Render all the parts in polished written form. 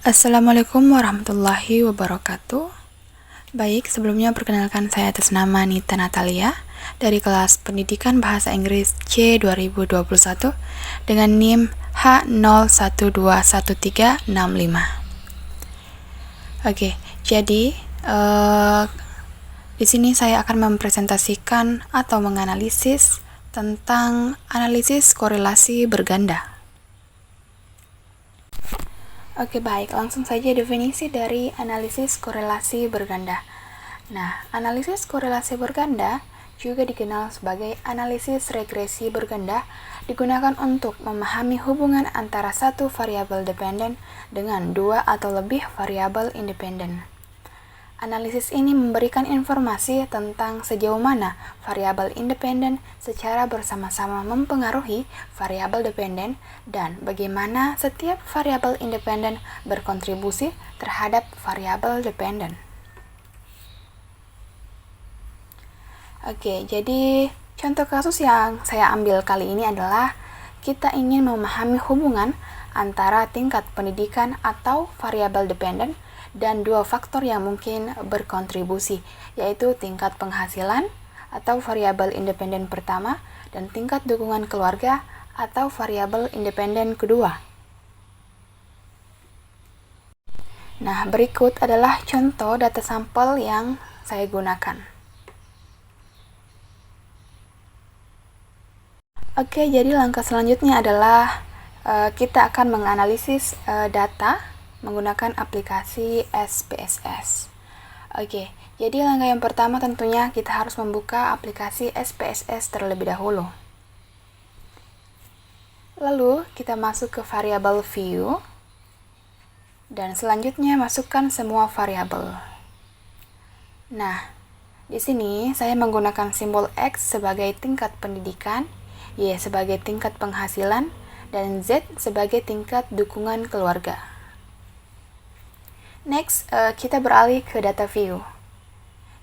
Assalamualaikum warahmatullahi wabarakatuh. Baik, sebelumnya perkenalkan saya atas nama Nita Natalia dari kelas Pendidikan Bahasa Inggris C 2021 dengan NIM H012135. Oke, jadi di sini saya akan mempresentasikan atau menganalisis tentang analisis korelasi berganda. Oke, baik, langsung saja definisi dari analisis korelasi berganda. Nah, analisis korelasi berganda juga dikenal sebagai analisis regresi berganda, digunakan untuk memahami hubungan antara satu variabel dependen dengan dua atau lebih variabel independen. Analisis ini memberikan informasi tentang sejauh mana variabel independen secara bersama-sama mempengaruhi variabel dependen dan bagaimana setiap variabel independen berkontribusi terhadap variabel dependen. Oke, jadi contoh kasus yang saya ambil kali ini adalah kita ingin memahami hubungan antara tingkat pendidikan atau variabel dependen dan dua faktor yang mungkin berkontribusi, yaitu tingkat penghasilan atau variabel independen pertama dan tingkat dukungan keluarga atau variabel independen kedua. Nah, berikut adalah contoh data sampel yang saya gunakan. Oke, jadi langkah selanjutnya adalah kita akan menganalisis data menggunakan aplikasi SPSS. Oke, jadi langkah yang pertama tentunya kita harus membuka aplikasi SPSS terlebih dahulu. Lalu kita masuk ke variabel view dan selanjutnya masukkan semua variabel. Nah, di sini saya menggunakan simbol X sebagai tingkat pendidikan, Y sebagai tingkat penghasilan, dan Z sebagai tingkat dukungan keluarga. Next, kita beralih ke data view.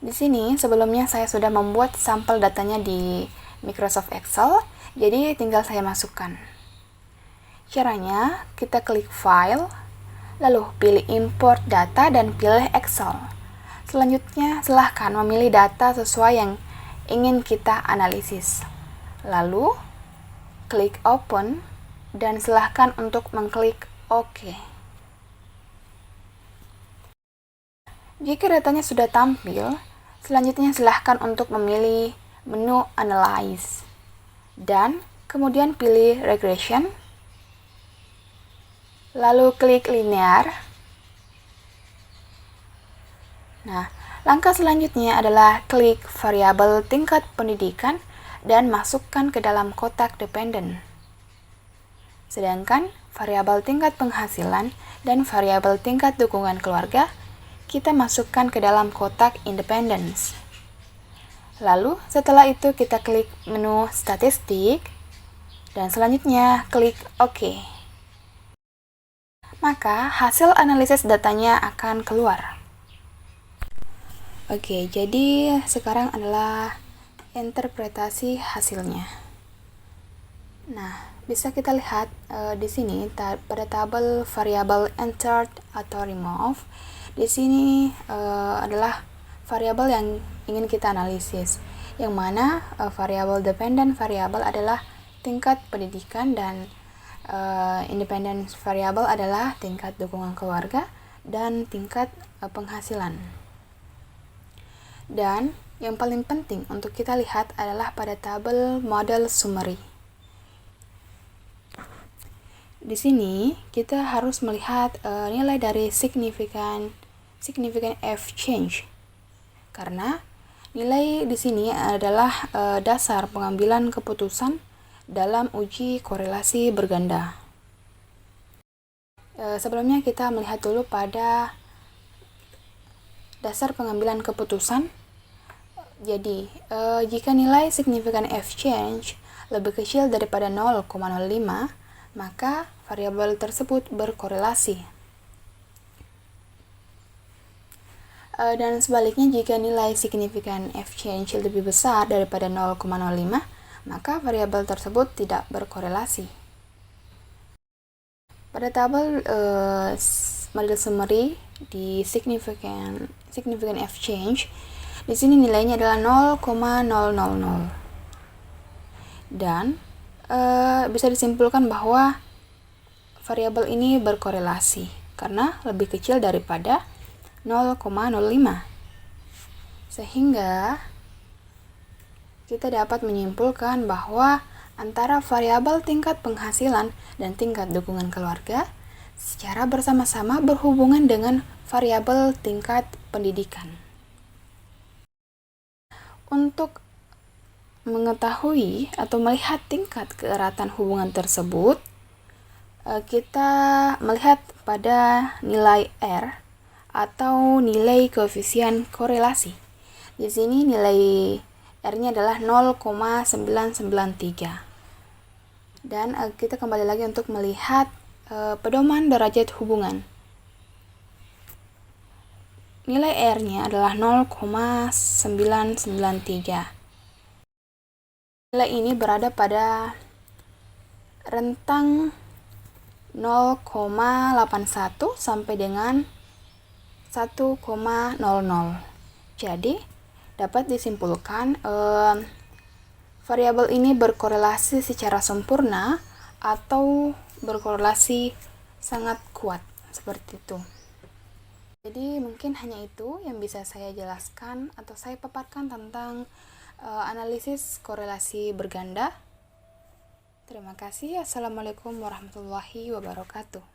Di sini sebelumnya saya sudah membuat sampel datanya di Microsoft Excel, jadi tinggal saya masukkan. Caranya, kita klik File, lalu pilih Import Data dan pilih Excel. Selanjutnya, silahkan memilih data sesuai yang ingin kita analisis. Lalu, klik Open, dan silahkan untuk mengklik OK. Jika datanya sudah tampil, selanjutnya silahkan untuk memilih menu Analyze dan kemudian pilih Regression, lalu klik Linear. Nah, langkah selanjutnya adalah klik variabel tingkat pendidikan dan masukkan ke dalam kotak dependen. Sedangkan variabel tingkat penghasilan dan variabel tingkat dukungan keluarga kita masukkan ke dalam kotak independence. Lalu setelah itu kita klik menu statistik dan selanjutnya klik OK. Maka hasil analisis datanya akan keluar. Oke, jadi sekarang adalah interpretasi hasilnya. Nah, bisa kita lihat di sini pada tabel variabel entered atau remove. Di sini adalah variabel yang ingin kita analisis, yang mana variabel dependent variabel adalah tingkat pendidikan dan independent variabel adalah tingkat dukungan keluarga dan tingkat penghasilan. Dan yang paling penting untuk kita lihat adalah pada tabel model summary. Di sini kita harus melihat nilai dari significant F change, karena nilai di sini adalah dasar pengambilan keputusan dalam uji korelasi berganda. Sebelumnya kita melihat dulu pada dasar pengambilan keputusan. Jadi, jika nilai significant F change lebih kecil daripada 0,05, maka variabel tersebut berkorelasi. Dan sebaliknya, jika nilai signifikan F change lebih besar daripada 0,05, maka variabel tersebut tidak berkorelasi. Pada tabel model summary di significant exchange, di sini nilainya adalah 0,000. Dan bisa disimpulkan bahwa variabel ini berkorelasi karena lebih kecil daripada 0,05. Sehingga kita dapat menyimpulkan bahwa antara variabel tingkat penghasilan dan tingkat dukungan keluarga secara bersama-sama berhubungan dengan variabel tingkat pendidikan. Untuk mengetahui atau melihat tingkat keeratan hubungan tersebut, kita melihat pada nilai R atau nilai koefisien korelasi. Di sini nilai R-nya adalah 0,993. Dan kita kembali lagi untuk melihat pedoman derajat hubungan. Nilai R-nya adalah 0,993. Nilai ini berada pada rentang 0,81 sampai dengan 1,00. Jadi, dapat disimpulkan variabel ini berkorelasi secara sempurna atau berkorelasi sangat kuat, seperti itu. Jadi, mungkin hanya itu yang bisa saya jelaskan atau saya paparkan tentang analisis korelasi berganda. Terima kasih. Assalamualaikum warahmatullahi wabarakatuh.